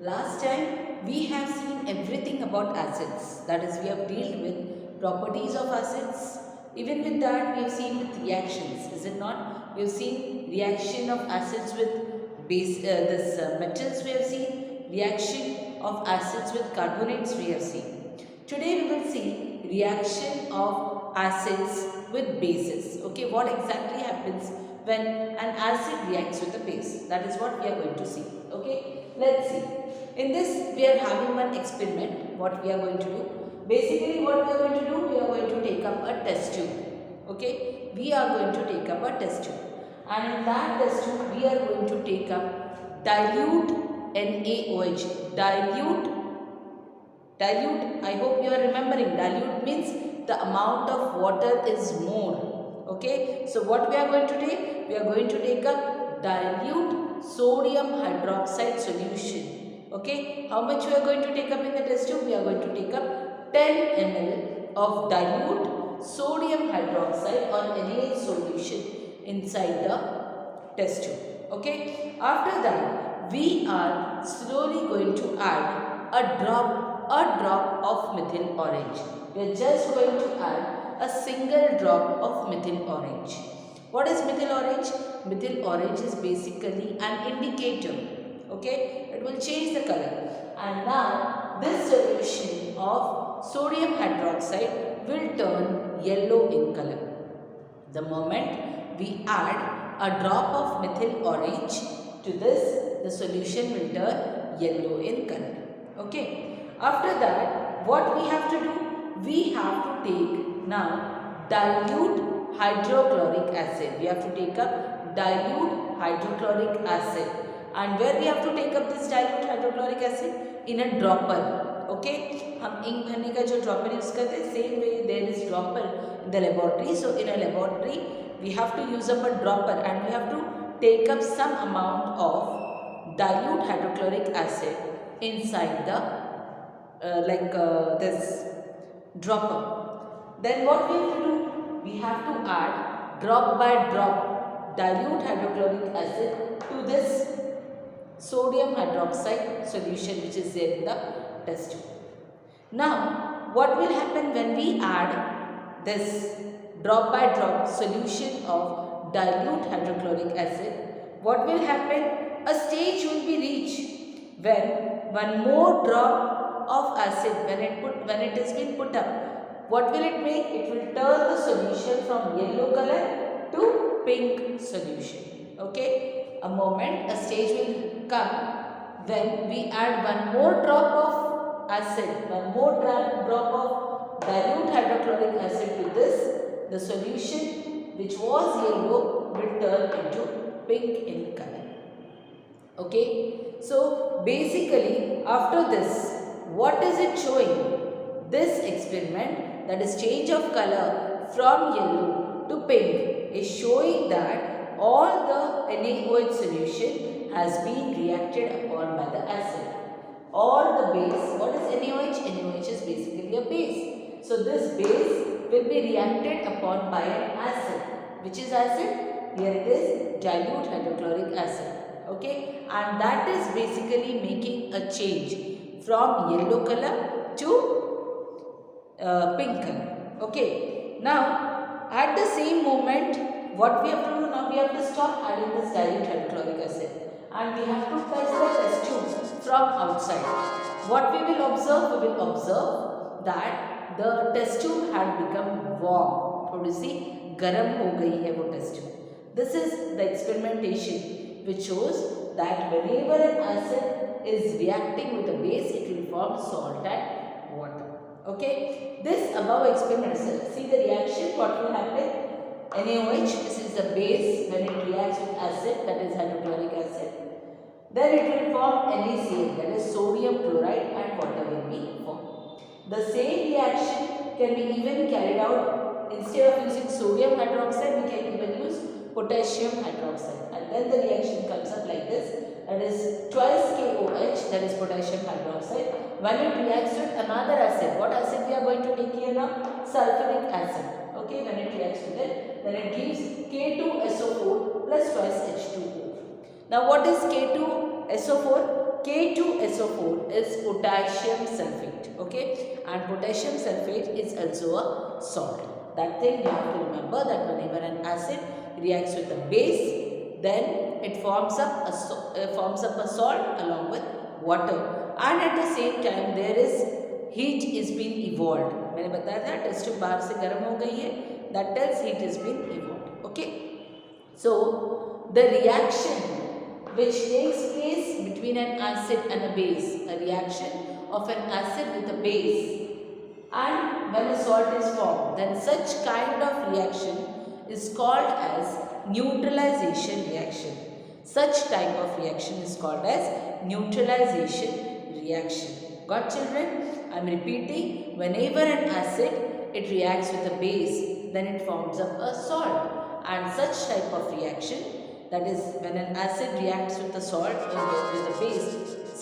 Last time we have seen everything about acids. That is, we have dealt with properties of acids. Even with that, we have seen with reactions. Is it not? We have seen reaction of acids with metals. We have seen reaction of acids with carbonates. We have seen. Today we will see reaction of acids with bases. Okay, what exactly happens when an acid reacts with a base? That is what we are going to see. Okay, let's see. In this, we are having one experiment. What we are going to do? Basically, what we are going to do? We are going to take up a test tube. Okay, we are going to take up a test tube, and in that test tube, we are going to take up dilute NaOH. Dilute, I hope you are remembering. Dilute means the amount of water is more. Okay, so what we are going to take? We are going to take up dilute sodium hydroxide solution. Okay, how much we are going to take up in the test tube? We are going to take up 10 ml of dilute sodium hydroxide or NaOH solution inside the test tube. Okay, after that we are slowly going to add a drop of methyl orange. We are just going to add a single drop of methyl orange. What is methyl orange? Methyl orange is basically an indicator. Okay, it will change the color. And now this solution of sodium hydroxide will turn yellow in color. The moment we add a drop of methyl orange to this, the solution will turn yellow in color. Okay. After that, what we have to do? We have to take now dilute hydrochloric acid. We have to take up dilute hydrochloric acid. And where we have to take up this dilute hydrochloric acid? In a dropper. Okay, हम ink भरने का जो dropper use करते हैं, same way there is dropper in the laboratory. So in a laboratory, we have to use up a dropper and we have to take up some amount of dilute hydrochloric acid inside the this dropper. Then what we have to do? We have to add drop by drop dilute hydrochloric acid to this sodium hydroxide solution which is there in the test tube. Now, what will happen when we add this drop by drop solution of dilute hydrochloric acid? What will happen? A stage will be reached when one more drop of acid, when it has been put up, what will it make? It will turn the solution from yellow color to pink solution. Okay, a stage will come when we add one more drop of acid, one more drop of dilute hydrochloric acid to this, the solution which was yellow will turn into pink in color. Okay, so basically after this, what is it showing? This experiment, that is change of color from yellow to pink, is showing that all the NaOH solution has been reacted upon by the acid. All the base, what is NaOH? NaOH is basically a base. So this base will be reacted upon by an acid. Which is acid? Here it is dilute hydrochloric acid. Okay, and that is basically making a change from yellow color to pink color. Okay, now at the same moment, what we have to do now? We have to stop adding this dilute hydrochloric acid and we have to test the test tube from outside. What we will observe? We will observe that the test tube had become warm. थोड़ी सी गर्म हो गई है वो test tube. This is the experimentation which shows that whenever an acid is reacting with a base, it will form salt and water. Okay, this above experiment, see the reaction, what will happen? NaOH, this is the base when it reacts with acid, that is hydrochloric acid. Then it will form NaCl, that is sodium chloride, and water will be formed. The same reaction can be even carried out, instead of using sodium hydroxide, we can even use potassium hydroxide. And then the reaction comes up like this, that is twice KOH, that is potassium hydroxide. When it reacts with another acid, what acid we are going to take here now? Sulfuric acid. Okay, when it reacts with it, then it gives K2SO4 plus twice H2O. Now what is K2SO4? K2SO4 is potassium sulfate, okay, and potassium sulfate is also a salt. That thing you have to remember, that whenever an acid reacts with a base, then it forms up a salt along with water, and at the same time there is heat is being evolved. मैंने बताया था test tube बाहर से गर्म हो गई है, that tells heat is being evolved, okay. So the reaction which takes place between an acid and a base, a reaction of an acid with a base, and when a salt is formed, then such kind of reaction is called as neutralization reaction. Such type of reaction is called as neutralization reaction. Got children? I am repeating, whenever an acid it reacts with a base, then it forms up a salt, and such type of reaction, that is when an acid reacts with a salt with a base,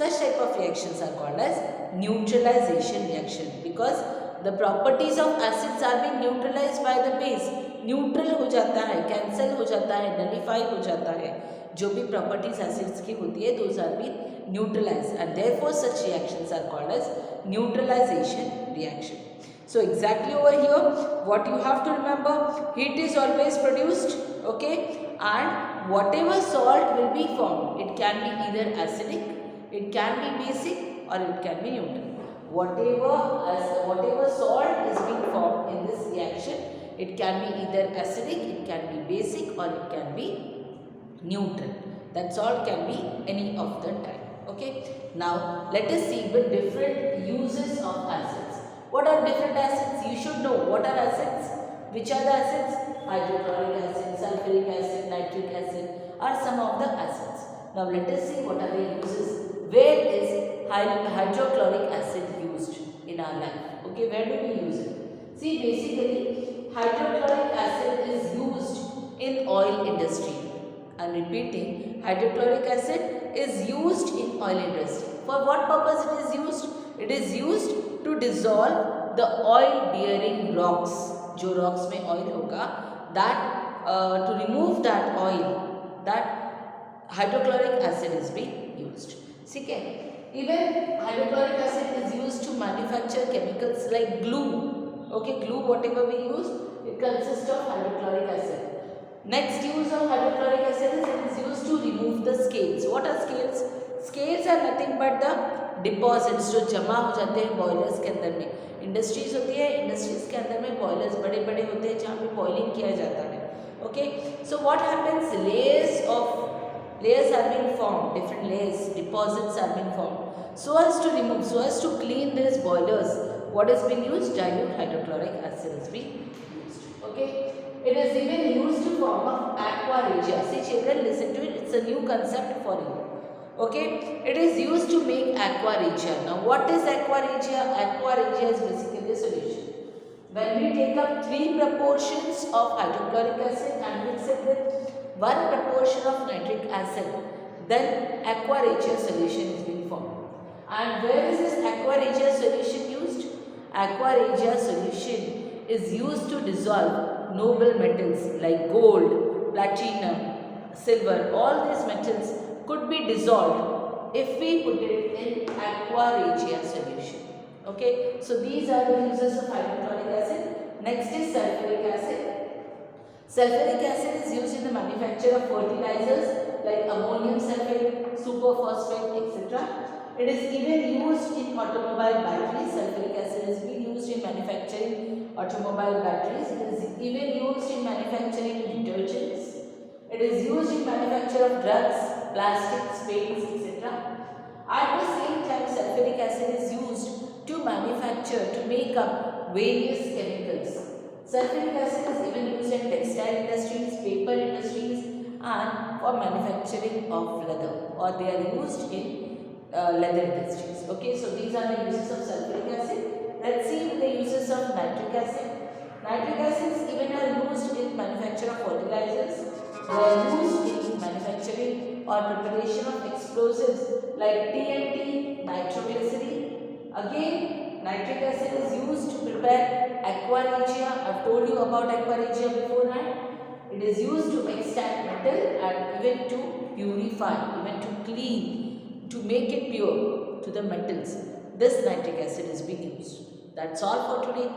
such type of reactions are called as neutralization reaction, because the properties of acids are being neutralized by the base. Neutral हो जाता है, cancel हो जाता है, nullify हो जाता है, जो भी प्रॉपर्टीज एसिड्स की होती है, those are been neutralized, and therefore such reactions are called as neutralization reaction. So exactly over here, what you have to remember, heat is always produced, okay, and whatever salt will be formed, it can be either acidic, it can be basic, or it can be neutral. Whatever salt is being formed in this reaction, it can be either acidic, it can be basic, or it can be neutral. That salt can be any of the type, okay. Now let us see the different uses of acids. What are different acids? You should know what are acids. Which are the acids? Hydrochloric acid, sulfuric acid, nitric acid are some of the acids. Now let us see what are the uses. Where is hydrochloric acid used in our life? Okay, where do we use it? See, basically hydrochloric acid is used in oil industry. I am repeating, hydrochloric acid is used in oil industry. For what purpose it is used? It is used to dissolve the oil bearing rocks. जो rocks में oil होगा, that to remove that oil, that hydrochloric acid is being used. ठीक है? Even hydrochloric acid is used to manufacture chemicals like glue. Okay, glue whatever we use, it consists of hydrochloric acid. Next use of hydrochloric acid is it is used to remove the scales. What are scales? Scales are nothing but the deposits जो जमा हो जाते हैं boilers के अंदर में. Industries होती है, इंडस्ट्रीज के अंदर में बॉयलर्स बड़े बड़े होते हैं जहाँ पे बॉइलिंग किया जाता है. Okay, so what happens, layers are being formed, different layers, deposits are being formed, so as to remove, so as to clean these boilers. What is being used? Dilute hydrochloric acid is being used. Okay, it is even used to form of aqua regia. See children, listen to it, it's a new concept for you. Okay, it is used to make aqua regia. Now what is aqua regia? Aqua regia is basically a solution. When we take up 3 proportions of hydrochloric acid and mix it with 1 proportion of nitric acid, then aqua regia solution is being formed. And where is this aqua regia solution used? Aqua regia solution is used to dissolve noble metals like gold, platinum, silver. All these metals could be dissolved if we put it in aqua regia solution. Okay, so these are the uses of hydrochloric acid. Next is sulfuric acid. Sulfuric acid is used in the manufacture of fertilizers like ammonium sulfate, superphosphate, etc. It is even used in automobile batteries. Sulfuric acid is being used in manufacturing automobile batteries. It is even used in manufacturing detergents. It is used in manufacture of drugs, plastics, paints, etc. At the same time, sulfuric acid is used to manufacture, to make up various chemicals. Sulfuric acid is even used in textile industries, paper industries, and for manufacturing of leather, or they are used in leather industries. Okay, so these are the uses of sulfuric acid. Let's see the uses of nitric acid. Nitric acids even are used in manufacture of fertilizers. They are used in manufacturing or preparation of explosives like TNT, nitroglycerin. Again, nitric acid is used to prepare aqua regia. I have told you about aqua regia beforehand. It is used to extract metal and even to purify, even to clean, to make it pure to the metals, this nitric acid is being used. That's all for today.